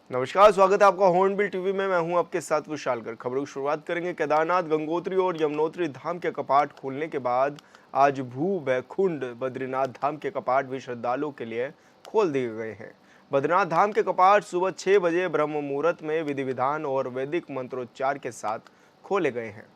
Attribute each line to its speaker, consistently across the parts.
Speaker 1: नमस्कार, स्वागत है आपका हॉर्नबिल टीवी में। मैं हूं आपके साथ विशालकर। खबरों की शुरुआत करेंगे केदारनाथ, गंगोत्री और यमुनोत्री धाम के कपाट खोलने के बाद आज भू बैकुंठ बद्रीनाथ धाम के कपाट भी श्रद्धालुओं के लिए खोल दिए गए हैं। बद्रीनाथ धाम के कपाट सुबह 6 बजे ब्रह्म मुहूर्त में विधि विधान और वैदिक मंत्रोच्चार के साथ खोले गए हैं।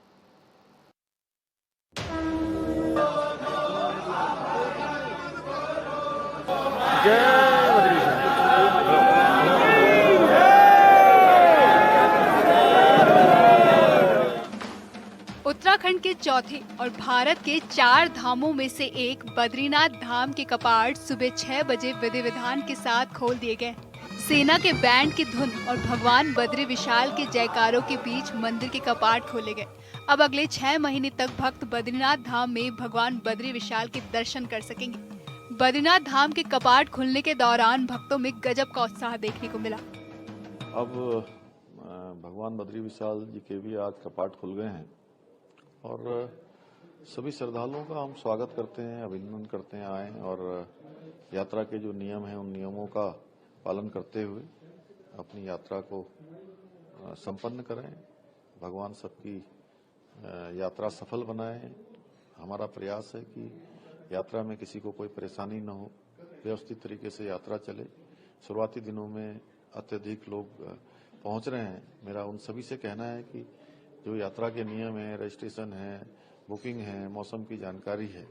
Speaker 2: उत्तराखंड के चौथे और भारत के 4 धामों में से एक बद्रीनाथ धाम के कपाट सुबह 6 बजे विधि विधान के साथ खोल दिए गए। सेना के बैंड की धुन और भगवान बद्री विशाल के जयकारों के बीच मंदिर के कपाट खोले गए। अब अगले 6 महीने तक भक्त बद्रीनाथ धाम में भगवान बद्री विशाल के दर्शन कर सकेंगे। बद्रीनाथ धाम के कपाट खुलने के दौरान भक्तों में गजब का उत्साह देखने को मिला।
Speaker 3: अब भगवान बद्री विशाल जी के भी आज कपाट खुल गए हैं और सभी श्रद्धालुओं का हम स्वागत करते हैं, अभिनंदन करते हैं आए और यात्रा के जो नियम हैं उन नियमों का पालन करते हुए अपनी यात्रा को संपन्न करें। भगवान सबकी यात्रा सफल बनाएं। हमारा प्रयास है कि यात्रा में किसी को कोई परेशानी न हो, व्यवस्थित तरीके से यात्रा चले। शुरुआती दिनों में अत्यधिक लोग पहुंच रहे हैं। मेरा उन सभी से कहना है कि जो यात्रा के नियम है, रजिस्ट्रेशन है, बुकिंग है, मौसम की जानकारी है,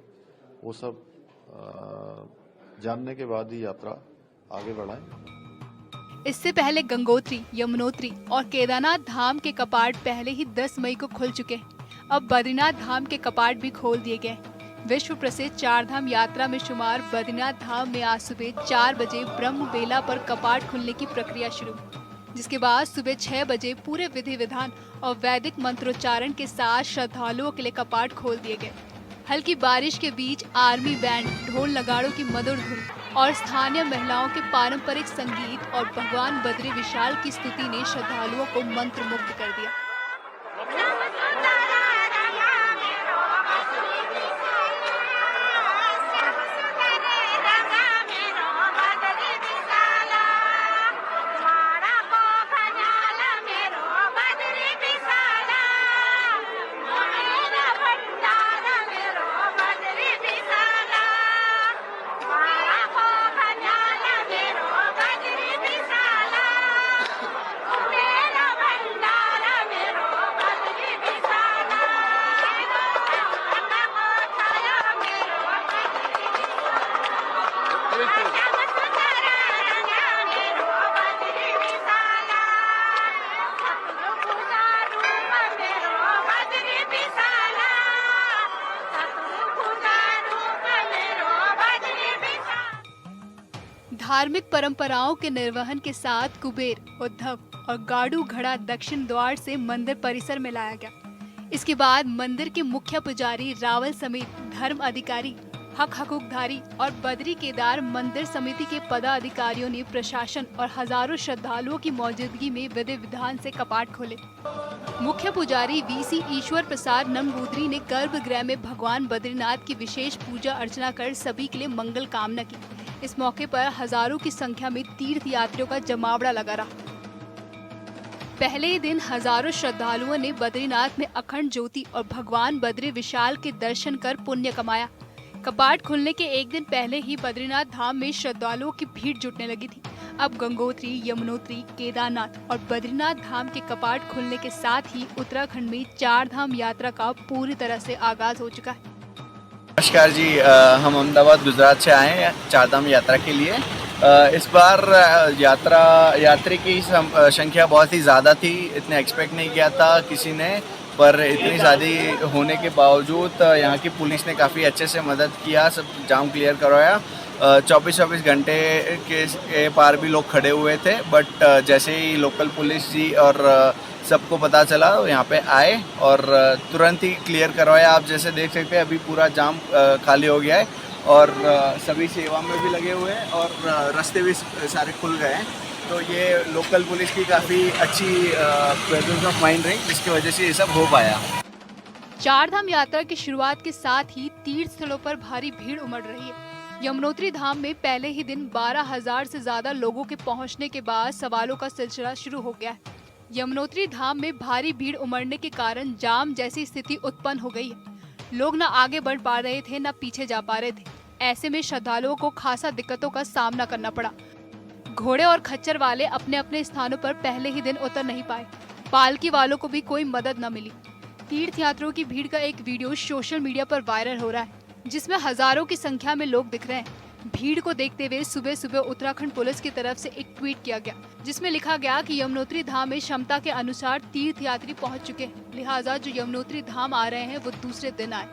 Speaker 3: वो सब जानने के बाद ही यात्रा आगे बढ़ाएं।
Speaker 2: इससे पहले गंगोत्री, यमुनोत्री और केदारनाथ धाम के कपाट पहले ही 10 मई को खुल चुके हैं। अब बद्रीनाथ धाम के कपाट भी खोल दिए गए। विश्व प्रसिद्ध 4 धाम यात्रा में शुमार बद्रीनाथ धाम में आज सुबह 4 बजे ब्रह्म बेला पर कपाट खुलने की प्रक्रिया शुरू, जिसके बाद सुबह 6 बजे पूरे विधि विधान और वैदिक मंत्रोच्चारण के साथ श्रद्धालुओं के लिए कपाट खोल दिए गए। हल्की बारिश के बीच आर्मी बैंड, ढोल नगाड़ों की मधुर धुन और स्थानीय महिलाओं के पारंपरिक संगीत और भगवान बद्री विशाल की स्तुति ने श्रद्धालुओं को मंत्रमुग्ध कर दिया। धार्मिक परंपराओं के निर्वहन के साथ कुबेर, उद्धव और गाड़ू घड़ा दक्षिण द्वार से मंदिर परिसर में लाया गया। इसके बाद मंदिर के मुख्य पुजारी रावल समेत धर्म अधिकारी, हक हकूकधारी और बद्री केदार मंदिर समिति के पदाधिकारियों ने प्रशासन और हजारों श्रद्धालुओं की मौजूदगी में विधि विधान से कपाट खोले। मुख्य पुजारी वीसी ईश्वर प्रसाद नंबूदरी ने गर्भगृह में भगवान बद्रीनाथ की विशेष पूजा अर्चना कर सभी के लिए मंगल कामना की। इस मौके पर हजारों की संख्या में तीर्थ यात्रियों का जमावड़ा लगा रहा। पहले ही दिन हजारों श्रद्धालुओं ने बद्रीनाथ में अखंड ज्योति और भगवान बद्री विशाल के दर्शन कर पुण्य कमाया। कपाट खुलने के एक दिन पहले ही बद्रीनाथ धाम में श्रद्धालुओं की भीड़ जुटने लगी थी। अब गंगोत्री, यमुनोत्री, केदारनाथ और बद्रीनाथ धाम के कपाट खुलने के साथ ही उत्तराखंड में 4 धाम यात्रा का पूरी तरह से आगाज हो चुका है।
Speaker 4: नमस्कार जी, हम अहमदाबाद गुजरात से आए हैं 4 धाम यात्रा के लिए। इस बार यात्री की संख्या बहुत ही ज़्यादा थी। इतने एक्सपेक्ट नहीं किया था किसी ने, पर इतनी ज़्यादा होने के बावजूद यहाँ की पुलिस ने काफ़ी अच्छे से मदद किया, सब जाम क्लियर करवाया। 24 घंटे के पार भी लोग खड़े हुए थे, बट जैसे ही लोकल पुलिस जी और सबको पता चला यहाँ पे आए और तुरंत ही क्लियर करवाया। आप जैसे देख सकते हैं अभी पूरा जाम खाली हो गया है और सभी सेवा में भी लगे हुए हैं और रास्ते भी सारे खुल गए हैं। तो ये लोकल पुलिस की काफ़ी अच्छी प्रेजेंस ऑफ माइंड रही, जिसकी वजह से ये सब हो पाया।
Speaker 2: 4 धाम यात्रा की शुरुआत के साथ ही तीर्थ स्थलों पर भारी भीड़ उमड़ रही है। यमुनोत्री धाम में पहले ही दिन 12,000 से ज्यादा लोगों के पहुंचने के बाद सवालों का सिलसिला शुरू हो गया है। यमुनोत्री धाम में भारी भीड़ उमड़ने के कारण जाम जैसी स्थिति उत्पन्न हो गई है। लोग न आगे बढ़ पा रहे थे न पीछे जा पा रहे थे। ऐसे में श्रद्धालुओं को खासा दिक्कतों का सामना करना पड़ा। घोड़े और खच्चर वाले अपने अपने स्थानों पर पहले ही दिन उतर नहीं पाए। पालकी वालों को भी कोई मदद न मिली। तीर्थयात्रियों की भीड़ का एक वीडियो सोशल मीडिया पर वायरल हो रहा है, जिसमें हजारों की संख्या में लोग दिख रहे हैं। भीड़ को देखते हुए सुबह सुबह उत्तराखंड पुलिस की तरफ से एक ट्वीट किया गया, जिसमें लिखा गया कि यमुनोत्री धाम में क्षमता के अनुसार तीर्थयात्री पहुंच चुके हैं, लिहाजा जो यमुनोत्री धाम आ रहे हैं वो दूसरे दिन आए।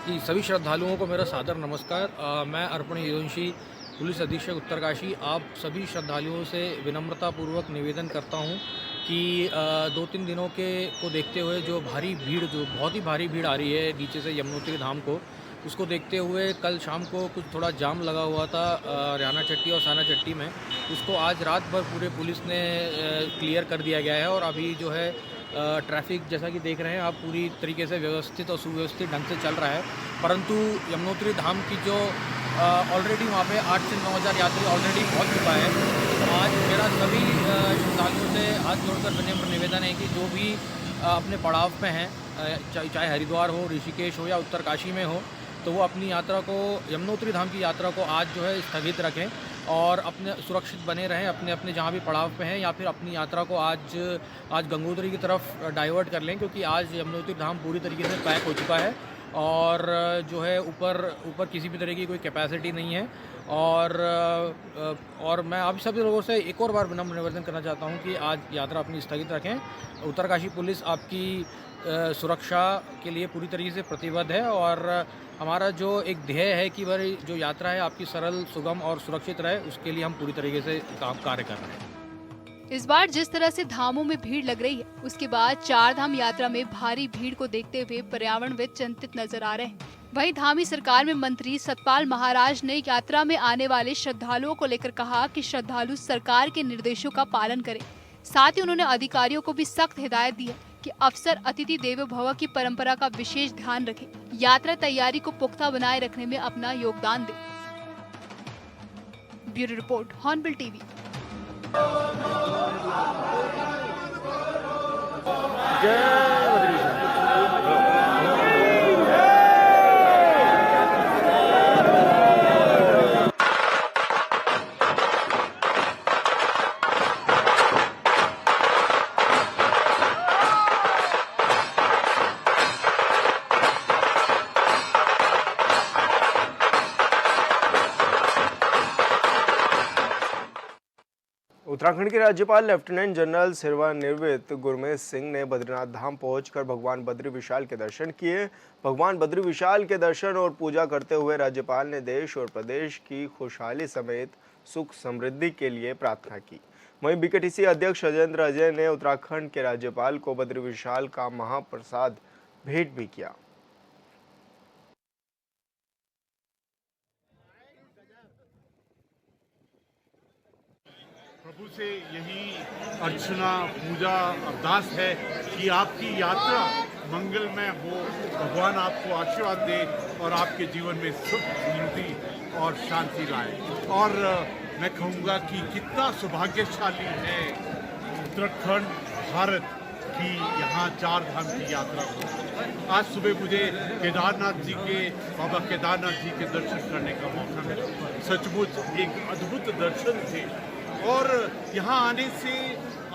Speaker 5: जी, सभी श्रद्धालुओं को मेरा सादर नमस्कार। मैं अर्पण यदुवंशी, पुलिस अधीक्षक उत्तरकाशी, आप सभी श्रद्धालुओं से विनम्रता पूर्वक निवेदन करता हूं कि 2-3 दिनों को देखते हुए जो बहुत ही भारी भीड़ आ रही है नीचे से यमुनोत्री धाम को, उसको देखते हुए कल शाम को कुछ थोड़ा जाम लगा हुआ था रियाना चट्टी और साना चट्टी में, उसको आज रात भर पूरे पुलिस ने क्लियर कर दिया गया है। और अभी जो है ट्रैफिक जैसा कि देख रहे हैं आप पूरी तरीके से व्यवस्थित और सुव्यवस्थित ढंग से चल रहा है। परंतु यमुनोत्री धाम की जो ऑलरेडी वहाँ पे 8 से 9 हज़ार यात्री ऑलरेडी पहुँच चुका है। तो आज मेरा सभी श्रद्धालुओं से हाथ जोड़कर विनम्र निवेदन है कि जो भी अपने पड़ाव पे हैं, चाहे हरिद्वार हो, ऋषिकेश हो या उत्तरकाशी में हो, तो वो अपनी यात्रा को, यमुनोत्री धाम की यात्रा को आज जो है स्थगित रखें और अपने सुरक्षित बने रहें अपने अपने जहाँ भी पड़ाव पे हैं, या फिर अपनी यात्रा को आज गंगोत्री की तरफ डाइवर्ट कर लें, क्योंकि आज यमुनोत्री धाम पूरी तरीके से पैक हो चुका है और जो है ऊपर किसी भी तरह की कोई कैपेसिटी नहीं है। और मैं आप सभी लोगों से एक और बार विनम्र निवेदन करना चाहता हूं कि आज यात्रा अपनी स्थगित रखें। उत्तरकाशी पुलिस आपकी सुरक्षा के लिए पूरी तरीके से प्रतिबद्ध है और हमारा जो एक ध्येय है कि भाई जो यात्रा है आपकी सरल, सुगम और सुरक्षित रहे, उसके लिए हम पूरी तरीके से कार्य कर रहे हैं।
Speaker 2: इस बार जिस तरह से धामों में भीड़ लग रही है, उसके बाद 4 धाम यात्रा में भारी भीड़ को देखते हुए पर्यावरणविद चिंतित नजर आ रहे हैं। वहीं धामी सरकार में मंत्री सतपाल महाराज ने यात्रा में आने वाले श्रद्धालुओं को लेकर कहा कि श्रद्धालु सरकार के निर्देशों का पालन करें। साथ ही उन्होंने अधिकारियों को भी सख्त हिदायत दी है कि अफसर अतिथि देवो भव की परंपरा का विशेष ध्यान रखें, यात्रा तैयारी को पुख्ता बनाए रखने में अपना योगदान दें। Bureau report, hornbill TV.
Speaker 1: Uttarakhand के राज्यपाल लेफ्टिनेंट जनरल सेवानिवृत्त गुरमीत सिंह ने बद्रीनाथ धाम पहुंचकर भगवान बद्री विशाल के दर्शन किए। भगवान बद्री विशाल के दर्शन और पूजा करते हुए राज्यपाल ने देश और प्रदेश की खुशहाली समेत सुख समृद्धि के लिए प्रार्थना की। वहीं बीकेटीसी अध्यक्ष अजेंद्र अजय ने उत्तराखंड के राज्यपाल को बद्री विशाल का महाप्रसाद भेंट भी किया।
Speaker 6: प्रभु से यही अर्चना, पूजा, अरदास है कि आपकी यात्रा मंगलमय हो, भगवान आपको आशीर्वाद दे और आपके जीवन में सुख, समृद्धि और शांति लाए। और मैं कहूँगा कि कितना सौभाग्यशाली है उत्तराखंड, भारत की यहाँ 4 धाम की यात्रा हो। आज सुबह मुझे केदारनाथ जी के, बाबा केदारनाथ जी के दर्शन करने का मौका मिला। सचमुच एक अद्भुत दर्शन थे और यहाँ आने से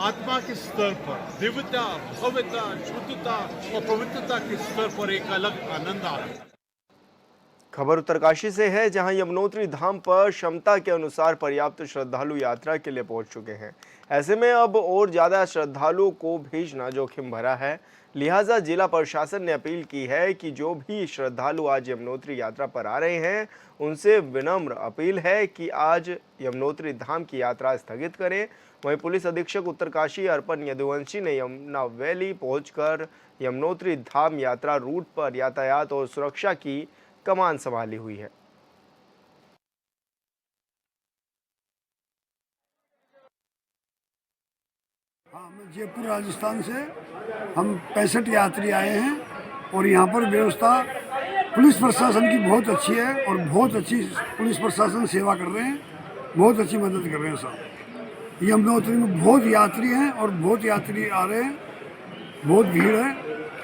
Speaker 6: आत्मा के स्तर पर दिव्यता, भव्यता, शुद्धता और पवित्रता के स्तर पर एक अलग आनंद आ रहा है।
Speaker 1: खबर उत्तरकाशी से है, जहां यमुनोत्री धाम पर क्षमता के अनुसार पर्याप्त श्रद्धालु यात्रा के लिए पहुंच चुके हैं। ऐसे में अब और ज्यादा श्रद्धालुओं को भेजना जोखिम भरा है, लिहाजा जिला प्रशासन ने अपील की है कि जो भी श्रद्धालु आज यमुनोत्री यात्रा पर आ रहे हैं, उनसे विनम्र अपील है कि आज यमुनोत्री धाम की यात्रा स्थगित करें। वहीं पुलिस अधीक्षक उत्तरकाशी अर्पण यदुवंशी ने यमुना वैली पहुंचकर यमुनोत्री धाम यात्रा रूट पर यातायात और सुरक्षा की कमान संभाली हुई है।
Speaker 7: हाँ, मैं जयपुर राजस्थान से, हम 65 यात्री आए हैं और यहाँ पर व्यवस्था पुलिस प्रशासन की बहुत अच्छी है और बहुत अच्छी पुलिस प्रशासन सेवा कर रहे हैं, बहुत अच्छी मदद कर रहे हैं साहब। यमुनोत्री में बहुत यात्री हैं और बहुत यात्री आ रहे हैं, बहुत भीड़ है।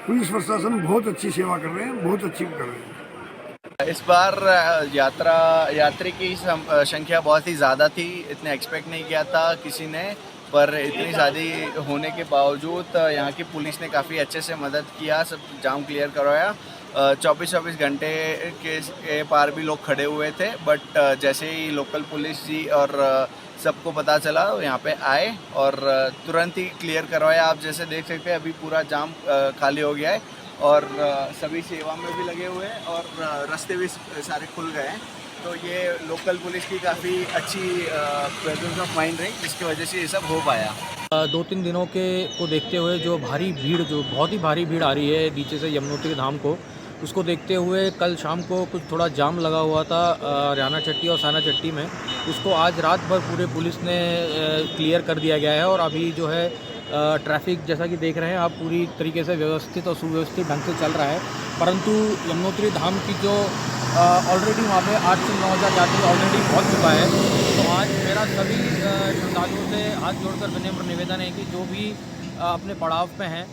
Speaker 7: पुलिस प्रशासन बहुत अच्छी सेवा कर रहे हैं, बहुत अच्छी कर रहे हैं।
Speaker 4: इस बार यात्री की संख्या बहुत ही ज़्यादा थी, इतने एक्सपेक्ट नहीं किया था किसी ने, पर इतनी ज़्यादा होने के बावजूद यहाँ की पुलिस ने काफ़ी अच्छे से मदद किया, सब जाम क्लियर करवाया। 24 घंटे के पार भी लोग खड़े हुए थे, बट जैसे ही लोकल पुलिस जी और सबको पता चला यहाँ पे आए और तुरंत ही क्लियर करवाया। आप जैसे देख सकते हैं अभी पूरा जाम खाली हो गया है और सभी सेवा में भी लगे हुए हैं और रास्ते भी सारे खुल गए हैं। तो ये लोकल पुलिस की काफ़ी अच्छी प्रेजेंस ऑफ माइंड रही, जिसकी वजह से ये सब हो पाया।
Speaker 5: 2-3 दिनों को देखते हुए जो भारी भीड़, जो बहुत ही भारी भीड़ आ रही है नीचे से यमुनोत्री धाम को, उसको देखते हुए कल शाम को कुछ थोड़ा जाम लगा हुआ था रियाना चट्टी और साना चट्टी में, उसको आज रात भर पूरे पुलिस ने क्लियर कर दिया गया है। और अभी जो है ट्रैफिक जैसा कि देख रहे हैं आप, पूरी तरीके से व्यवस्थित और सुव्यवस्थित ढंग से चल रहा है। परंतु यमुनोत्री धाम की जो ऑलरेडी वहाँ पे 8 से 9 हज़ार यात्री ऑलरेडी पहुँच चुका है। तो आज मेरा सभी श्रद्धालुओं से हाथ जोड़कर विनम्र निवेदन है कि जो भी अपने पड़ाव पे हैं,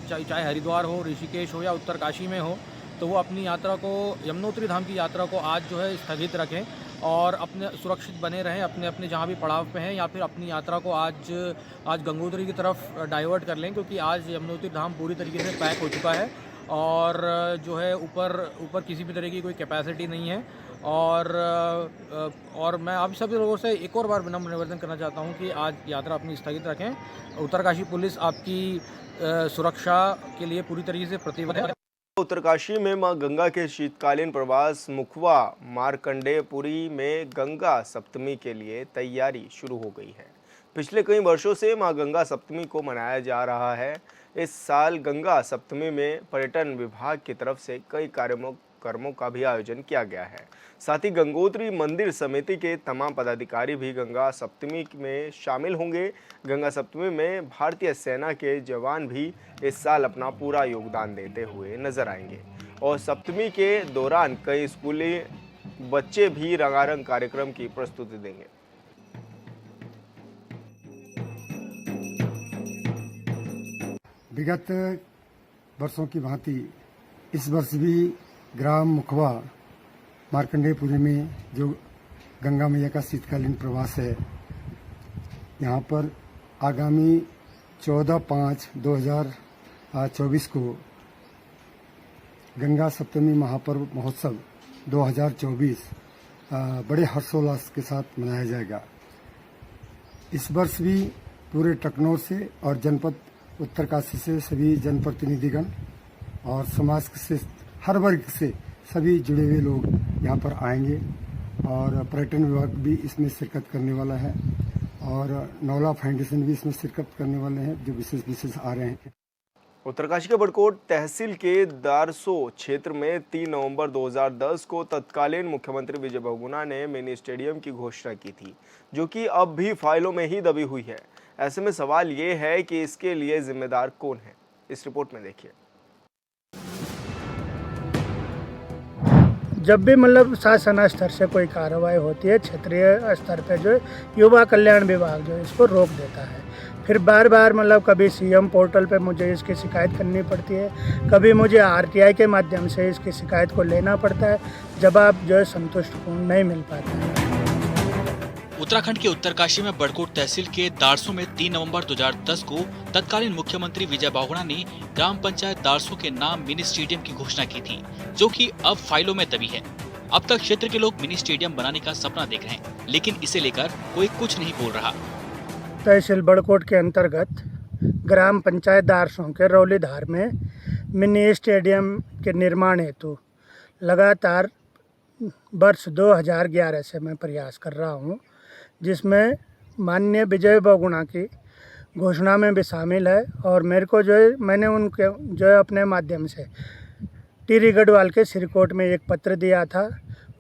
Speaker 5: चाहे हरिद्वार हो, ऋषिकेश हो या उत्तरकाशी में हो, तो वो अपनी यात्रा को, यमुनोत्री धाम की यात्रा को आज जो है स्थगित रखें और अपने सुरक्षित बने रहें अपने अपने जहाँ भी पड़ाव पे हैं, या फिर अपनी यात्रा को आज गंगोत्री की तरफ डाइवर्ट कर लें, क्योंकि आज यमुनोत्री धाम पूरी तरीके से पैक हो चुका है और जो है ऊपर किसी भी तरह की कोई कैपेसिटी नहीं है। और मैं आप सभी लोगों से एक और बार विनम्र निवेदन करना चाहता हूं कि आज यात्रा अपनी स्थगित रखें। उत्तरकाशी पुलिस आपकी सुरक्षा के लिए पूरी तरीके से प्रतिबद्ध है।
Speaker 1: उत्तरकाशी में मां गंगा के शीतकालीन प्रवास मुखवा मार्कंडेयपुरी में गंगा सप्तमी के लिए तैयारी शुरू हो गई है। पिछले कई वर्षों से मां गंगा सप्तमी को मनाया जा रहा है। इस साल गंगा सप्तमी में पर्यटन विभाग की तरफ से कई कार्यक्रमों का भी आयोजन किया गया है। साथ ही गंगोत्री मंदिर समिति के तमाम पदाधिकारी भी गंगा सप्तमी में शामिल होंगे। गंगा सप्तमी में भारतीय सेना के जवान भी इस साल अपना पूरा योगदान देते हुए नजर आएंगे और सप्तमी के दौरान कई स्कूली बच्चे भी रंगारंग कार्यक्रम की प्रस्तुति देंगे।
Speaker 7: विगत वर्षों की भांति इस वर्ष भी ग्राम मुखवा मार्कंडेयपुरी में जो गंगा मैया का शीतकालीन प्रवास है, यहाँ पर आगामी 14/5/2024 को गंगा सप्तमी महापर्व महोत्सव 2024 बड़े हर्षोल्लास के साथ मनाया जाएगा। इस वर्ष भी पूरे टकनौर से और जनपद उत्तरकाशी से सभी जनप्रतिनिधिगण और समाज से हर वर्ग से सभी जुड़े हुए लोग यहाँ पर आएंगे और पर्यटन विभाग भी इसमें शिरकत करने वाला है और नौला फाउंडेशन भी इसमें शिरकत करने वाले हैं, जो विशेष आ रहे हैं।
Speaker 1: उत्तरकाशी के बड़कोट तहसील के दारसो क्षेत्र में 3 नवंबर 2010 को तत्कालीन मुख्यमंत्री विजय बहुगुणा ने मिनी स्टेडियम की घोषणा की थी, जो कि अब भी फाइलों में ही दबी हुई है। ऐसे में सवाल ये है कि इसके लिए जिम्मेदार कौन है। इस रिपोर्ट में देखिए।
Speaker 8: जब भी मतलब शासन स्तर से कोई कार्रवाई होती है, क्षेत्रीय स्तर पे जो युवा कल्याण विभाग जो इसको रोक देता है। फिर बार बार मतलब कभी सीएम पोर्टल पे मुझे इसकी शिकायत करनी पड़ती है, कभी मुझे आरटीआई के माध्यम से इसकी शिकायत को लेना पड़ता है। जवाब जो है संतुष्टपूर्ण नहीं मिल पाता है।
Speaker 9: उत्तराखंड के उत्तरकाशी में बड़कोट तहसील के दारसो में 3 नवंबर 2010 को तत्कालीन मुख्यमंत्री विजय बहुगुणा ने ग्राम पंचायत दारसो के नाम मिनी स्टेडियम की घोषणा की थी, जो कि अब फाइलों में दबी है। अब तक क्षेत्र के लोग मिनी स्टेडियम बनाने का सपना देख रहे हैं, लेकिन इसे लेकर कोई कुछ नहीं बोल रहा।
Speaker 8: तहसील बड़कोट के अंतर्गत ग्राम पंचायत दारसो के रौलीधार में मिनी स्टेडियम के निर्माण हेतु लगातार वर्ष 2011 से मैं प्रयास कर रहा हूँ, जिसमें माननीय विजय बहुगुणा की घोषणा में भी शामिल है। और मेरे को जो है, मैंने उनके जो है अपने माध्यम से टिहरी गढ़वाल के सिरकोट में एक पत्र दिया था।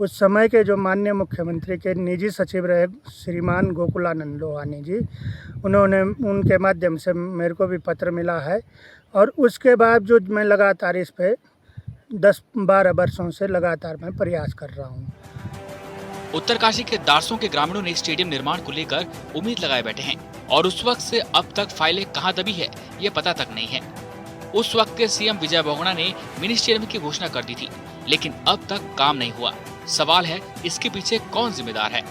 Speaker 8: उस समय के जो माननीय मुख्यमंत्री के निजी सचिव रहे श्रीमान गोकुलानंद लोहानी जी, उन्होंने उनके माध्यम से मेरे को भी पत्र मिला है। और उसके बाद जो मैं लगातार इस पे 10-12 वर्षों से लगातार मैं प्रयास कर रहा हूँ।
Speaker 9: उत्तरकाशी के दारसों के ग्रामीणों ने स्टेडियम निर्माण को लेकर उम्मीद लगाए बैठे हैं और उस वक्त से अब तक फाइलें कहां दबी है ये पता तक नहीं है। उस वक्त के सीएम विजय बहुगुणा ने मिनी स्टेडियम की घोषणा कर दी थी, लेकिन अब तक काम नहीं हुआ। सवाल है इसके पीछे कौन जिम्मेदार है।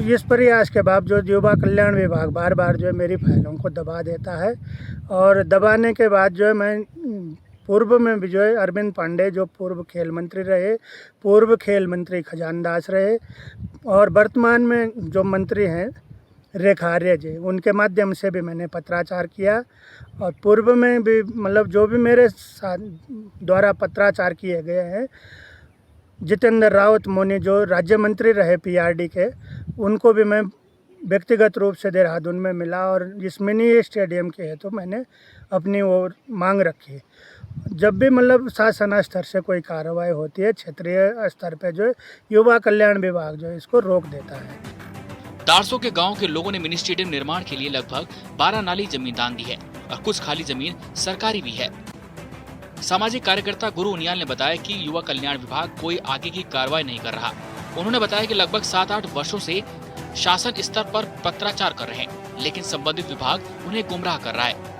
Speaker 8: इस प्रयास के बावजूद युवा कल्याण विभाग बार बार जो है मेरी फाइलों को दबा देता है और दबाने के बाद जो है मैं पूर्व में भी जो है अरविंद पांडे जो पूर्व खेल मंत्री रहे, पूर्व खेल मंत्री खजान दास रहे और वर्तमान में जो मंत्री हैं रेखा आर्य जी, उनके माध्यम से भी मैंने पत्राचार किया और पूर्व में भी मतलब जो भी मेरे साथ द्वारा पत्राचार किए गए हैं, जितेंद्र रावत मोनी जो राज्य मंत्री रहे पीआरडी के, उनको भी मैं व्यक्तिगत रूप से देहरादून में मिला और इस मिनी स्टेडियम के हेतु मैंने अपनी वो मांग रखी। जब भी मतलब शासन स्तर से कोई कार्रवाई होती है, क्षेत्रीय स्तर पे जो है युवा कल्याण विभाग जो है इसको रोक देता है।
Speaker 9: दारसों के गांव के लोगों ने मिनी स्टेडियम निर्माण के लिए लगभग 12 नाली जमीन दान दी है और कुछ खाली जमीन सरकारी भी है। सामाजिक कार्यकर्ता गुरु उनियाल ने बताया कि युवा कल्याण विभाग कोई आगे की कार्रवाई नहीं कर रहा। उन्होंने बताया कि लगभग 7-8 वर्षों से शासन स्तर पर पत्राचार कर रहे हैं, लेकिन संबंधित विभाग उन्हें गुमराह कर रहा है।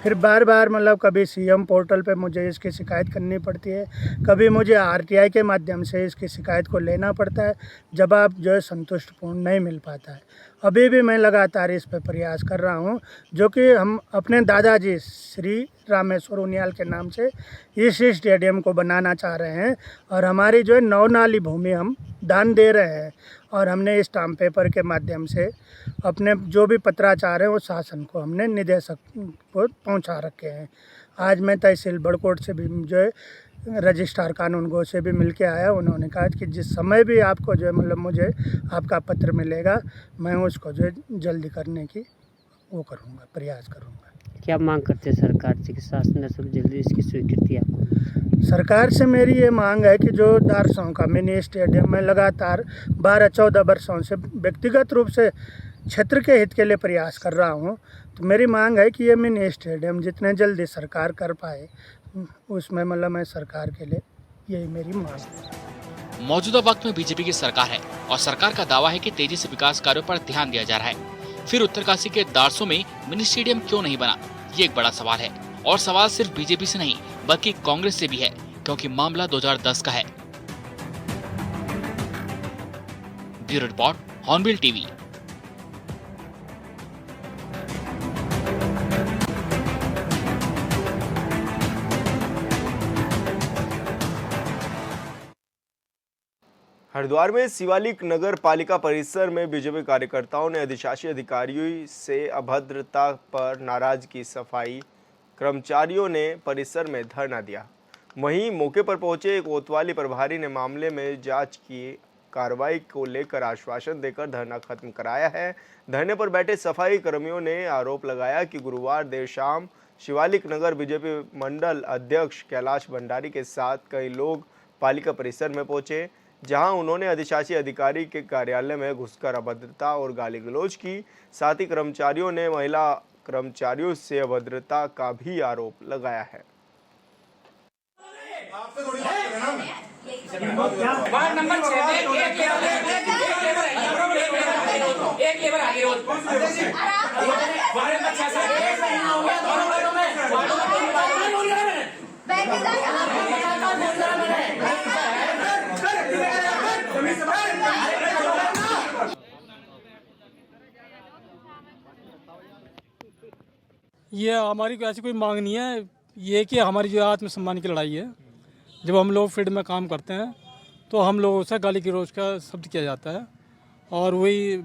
Speaker 8: फिर बार बार मतलब कभी सीएम पोर्टल पे मुझे इसकी शिकायत करनी पड़ती है, कभी मुझे आरटीआई के माध्यम से इसकी शिकायत को लेना पड़ता है, जवाब जो है संतुष्टपूर्ण नहीं मिल पाता है। अभी भी मैं लगातार इस पे प्रयास कर रहा हूँ, जो कि हम अपने दादाजी श्री रामेश्वर उनियाल के नाम से इस स्टेडियम को बनाना चाह रहे हैं और हमारी जो है 9 नाली भूमि हम दान दे रहे हैं और हमने स्टाम्प पेपर के माध्यम से अपने जो भी पत्राचार है वो शासन को हमने निदेशक को पहुंचा रखे हैं। आज मैं तहसील बड़कोट से भी जो है रजिस्ट्रार कानून गो से भी मिल के आया। उन्होंने कहा कि जिस समय भी आपको जो है मतलब मुझे आपका पत्र मिलेगा, मैं उसको जो है जल्दी करने की वो करूँगा, प्रयास करूँगा।
Speaker 10: क्या मांग करते हैं सरकार से कि शासन ने जल्दी इसकी स्वीकृति आपको?
Speaker 8: सरकार से मेरी ये मांग है कि जो दारसों का मिनी स्टेडियम में लगातार 12-14 वर्षों से व्यक्तिगत रूप से क्षेत्र के हित के लिए प्रयास कर रहा हूँ, तो मेरी मांग है कि ये मिनी स्टेडियम जितने जल्दी सरकार कर पाए, उसमें मतलब मैं सरकार के लिए यही मेरी मांग है।
Speaker 9: मौजूदा वक्त में बीजेपी की सरकार है और सरकार का दावा है कि तेजी से विकास कार्यों पर ध्यान दिया जा रहा है। फिर उत्तरकाशी के दारसों में मिनी स्टेडियम क्यों नहीं बना, ये एक बड़ा सवाल है और सवाल सिर्फ बीजेपी से नहीं बल्कि कांग्रेस से भी है, क्योंकि मामला 2010 का है। Bureau report, hornbill TV.
Speaker 1: Haridwar में शिवालिक नगर पालिका परिसर में बीजेपी कार्यकर्ताओं ने अधिशासी अधिकारियों से अभद्रता पर नाराजगी। सफाई कर्मचारियों ने परिसर में धरना दिया। वहीं मौके पर पहुंचे एक कोतवाली प्रभारी ने मामले में जांच की कार्रवाई को लेकर आश्वासन देकर धरना खत्म कराया है। धरने पर बैठे सफाई कर्मियों ने आरोप लगाया कि गुरुवार देर शाम शिवालिक नगर बीजेपी मंडल अध्यक्ष कैलाश भंडारी के साथ कई लोग पालिका परिसर में पहुंचे, जहां उन्होंने अधिशासी अधिकारी के कार्यालय में घुसकर अभद्रता और गाली गलौज की। साथ ही कर्मचारियों ने महिला कर्मचारियों से अभद्रता का भी आरोप लगाया है।
Speaker 11: ये हमारी ऐसी कोई मांग नहीं है, ये कि हमारी जो आत्मसम्मान की लड़ाई है। जब हम लोग फील्ड में काम करते हैं तो हम लोगों से गाली गलौज का शब्द किया जाता है और वही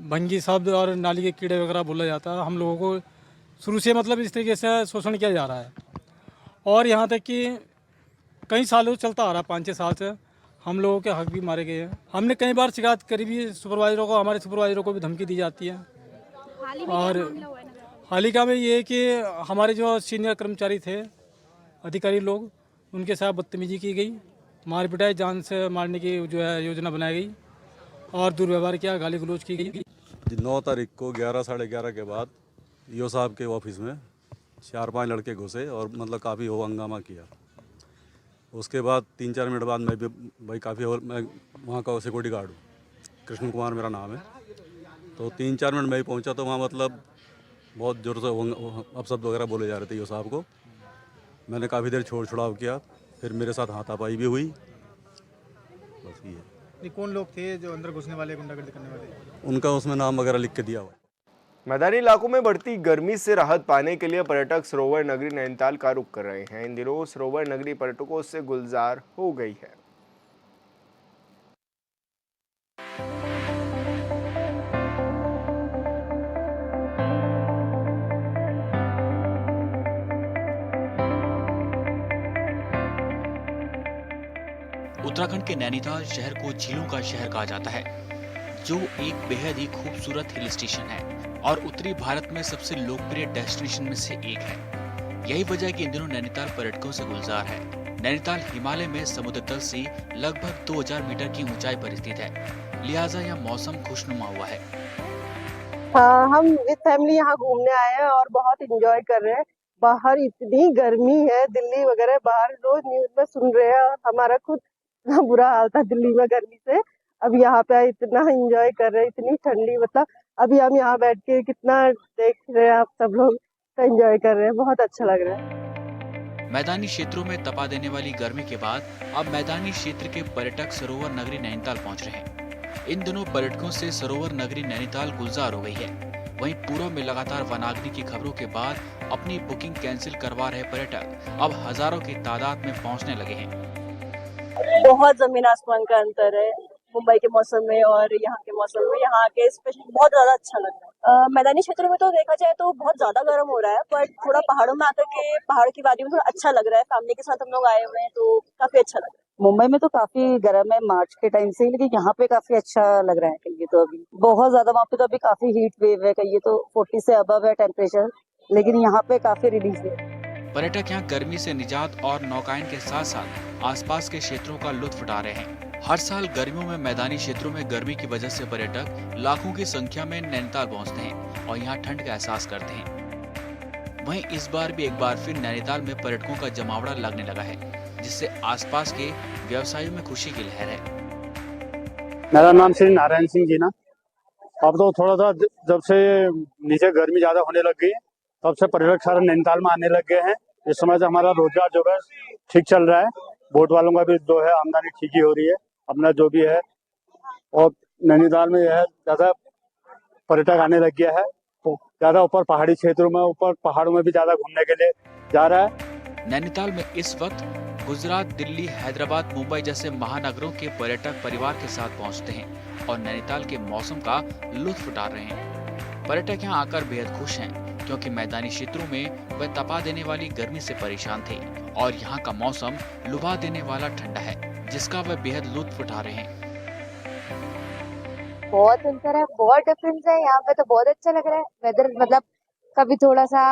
Speaker 11: भंगी शब्द और नाली के कीड़े वगैरह बोला जाता है। हम लोगों को शुरू से मतलब इस तरीके से शोषण किया जा रहा है और यहाँ तक कि कई सालों चलता आ रहा है, 5-6 साल से हम लोगों के हक भी मारे गए हैं। हमने कई बार शिकायत करी भी सुपरवाइजरों को, हमारे सुपरवाइजरों को भी धमकी दी जाती है। और हालिका में ये कि हमारे जो सीनियर कर्मचारी थे, अधिकारी लोग, उनके साथ बदतमीजी की गई, मार पिटाई, जान से मारने की जो है योजना बनाई गई और दुर्व्यवहार किया, गाली गलौज की गई।
Speaker 12: 9 तारीख को 11 साढ़े 11 के बाद ईओ साहब के ऑफिस में 4-5 लड़के घुसे और मतलब काफ़ी हो हंगामा किया। उसके बाद 3-4 मिनट बाद मैं भी भाई काफ़ी और मैं वहाँ का सिक्योरिटी गार्ड हूँ, कृष्ण कुमार मेरा नाम है। तो 3-4 मिनट मैं ही पहुँचा तो वहाँ मतलब बहुत ज़ोर से अपशब्द वगैरह बोले जा रहे थे साहब को। मैंने काफ़ी देर छोड़ छुड़ाव किया, फिर मेरे साथ हाथापाई भी हुई। बस ये
Speaker 11: कौन लोग थे जो अंदर घुसने वाले, गुंडागर्दी करने वाले?
Speaker 12: उनका उसमें नाम वगैरह लिख के दिया हुआ।
Speaker 1: मैदानी इलाकों में बढ़ती गर्मी से राहत पाने के लिए पर्यटक सरोवर नगरी नैनीताल का रुख कर रहे हैं। इन दिनों सरोवर नगरी पर्यटकों से गुलजार हो गई है।
Speaker 9: उत्तराखंड के नैनीताल शहर को झीलों का शहर कहा जाता है, जो एक बेहद ही खूबसूरत हिल स्टेशन है और उत्तरी भारत में सबसे लोकप्रिय डेस्टिनेशन में से एक है। यही वजह है कि इन दिनों नैनीताल पर्यटकों से गुलजार है। नैनीताल हिमालय में समुद्र तल से लगभग 2000 मीटर की ऊंचाई पर स्थित है, लिहाजा यह मौसम खुशनुमा हुआ है।
Speaker 13: हाँ, हम विद फैमिली यहाँ घूमने आए हैं और बहुत एंजॉय कर रहे हैं। बाहर इतनी गर्मी है, दिल्ली वगैरह बाहर रोज न्यूज में सुन रहे हैं, हमारा खुद इतना बुरा हाल था दिल्ली में गर्मी से। अब यहाँ पे इतना एंजॉय कर रहे हैं, इतनी ठंडी, मतलब अभी हम यहाँ बैठ के कितना देख रहे हैं, आप सब लोग एंजॉय कर रहे हैं, बहुत अच्छा लग रहा है।
Speaker 9: मैदानी क्षेत्रों में तपा देने वाली गर्मी के बाद अब मैदानी क्षेत्र के पर्यटक सरोवर नगरी नैनीताल पहुंच रहे हैं। इन दिनों पर्यटकों से सरोवर नगरी नैनीताल गुलजार हो गई है। वहीं पूर्व में लगातार वनाग्नि की खबरों के बाद अपनी बुकिंग कैंसिल करवा रहे पर्यटक अब हजारों की तादाद में पहुंचने लगे हैं।
Speaker 13: बहुत जमीन आसमान का अंतर है मुंबई के मौसम में और यहाँ के मौसम में। यहाँ के स्पेशली बहुत ज्यादा अच्छा लग रहा है। मैदानी क्षेत्रों में तो देखा जाए तो बहुत ज्यादा गर्म हो रहा है, पर थोड़ा पहाड़ों में आकर के पहाड़ की वादी में थोड़ा अच्छा लग रहा है। फैमिली के साथ हम लोग आए हुए हैं तो काफी अच्छा लग रहा है। मुंबई में तो काफी गर्म है मार्च के टाइम से, लेकिन यहाँ पे काफी अच्छा लग रहा है। कहिए तो अभी बहुत ज्यादा, वहाँ पे तो अभी काफी हीट वेव है, कहिए तो 40 से अबव है टेम्परेचर, लेकिन यहाँ पे काफी रिलीज है।
Speaker 9: पर्यटक यहाँ गर्मी से निजात और नौकायन के साथ साथ आसपास के क्षेत्रों का लुत्फ उठा रहे हैं। हर साल गर्मियों में मैदानी क्षेत्रों में गर्मी की वजह से पर्यटक लाखों की संख्या में नैनीताल पहुंचते हैं और यहाँ ठंड का एहसास करते हैं। वहीं इस बार भी एक बार फिर नैनीताल में पर्यटकों का जमावड़ा लगने लगा है, जिससे आसपास के व्यवसायियों में खुशी की लहर है।
Speaker 14: मेरा नाम श्री नारायण सिंह जी ना। अब तो थोड़ा सा जब से नीचे गर्मी ज्यादा होने लग गई तब से पर्यटक सारे नैनीताल में आने लग गए हैं। इस समय से हमारा रोजगार जो है ठीक चल रहा है, बोट वालों का भी जो है आमदनी ठीक ही हो रही है, अपना जो भी है। और नैनीताल में यह ज्यादा पर्यटक आने लग गया है, तो ज्यादा ऊपर पहाड़ी क्षेत्रों में, ऊपर पहाड़ों में भी ज्यादा घूमने के लिए जा रहा है।
Speaker 9: नैनीताल में इस वक्त गुजरात, दिल्ली, हैदराबाद, मुंबई जैसे महानगरों के पर्यटक परिवार के साथ पहुंचते हैं और नैनीताल के मौसम का लुत्फ उठा रहे हैं। पर्यटक यहाँ आकर बेहद खुश हैं, क्योंकि मैदानी क्षेत्रों में वह तपा देने वाली गर्मी से परेशान थे और यहाँ का मौसम लुभा देने वाला ठंडा है, जिसका वह बेहद लुत्फ उठा रहे हैं।
Speaker 15: बहुत अंतर है, बहुत डिफरेंस है। यहाँ पे तो बहुत अच्छा लग रहा है वेदर, मतलब कभी थोड़ा सा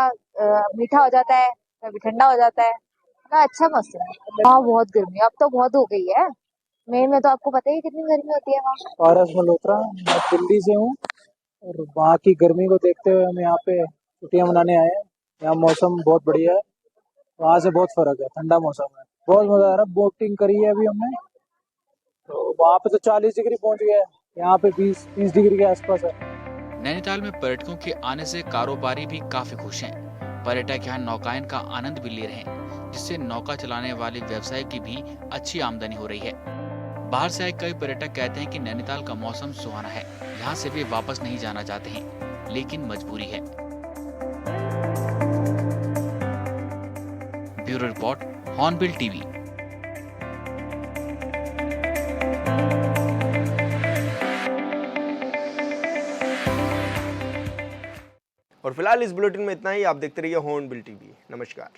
Speaker 15: मीठा हो जाता है, कभी ठंडा हो जाता है ना, अच्छा मौसम है। हाँ बहुत गर्मी अब तो बहुत हो गई है। मई में तो आपको पता ही कितनी गर्मी होती है वहाँ।
Speaker 16: पारस मल्होत्रा, मैं दिल्ली से हूँ और वहाँ की गर्मी को देखते हुए हम यहाँ पे छुट्टियाँ मनाने आए हैं। यहाँ मौसम बहुत बढ़िया है, वहाँ से बहुत फर्क है, ठंडा मौसम है, बहुत मजा आ रहा है। बोटिंग करी है अभी हमने, तो वहाँ पे तो 40 डिग्री पहुँच गया है, यहाँ पे 20 डिग्री के आसपास है।
Speaker 9: नैनीताल में पर्यटकों के आने से कारोबारी भी काफी खुश हैं। पर्यटक यहाँ नौकायन का आनंद भी ले रहे हैं, जिससे नौका चलाने वाले व्यवसाय की भी अच्छी आमदनी हो रही है। बाहर से आए कई पर्यटक कहते हैं कि नैनीताल का मौसम सुहाना है, यहाँ से वे वापस नहीं जाना चाहते हैं, लेकिन मजबूरी है। Bureau report, hornbill TV.
Speaker 1: और फिलहाल इस बुलेटिन में इतना ही। आप देखते रहिए हॉर्नबिल टीवी। नमस्कार।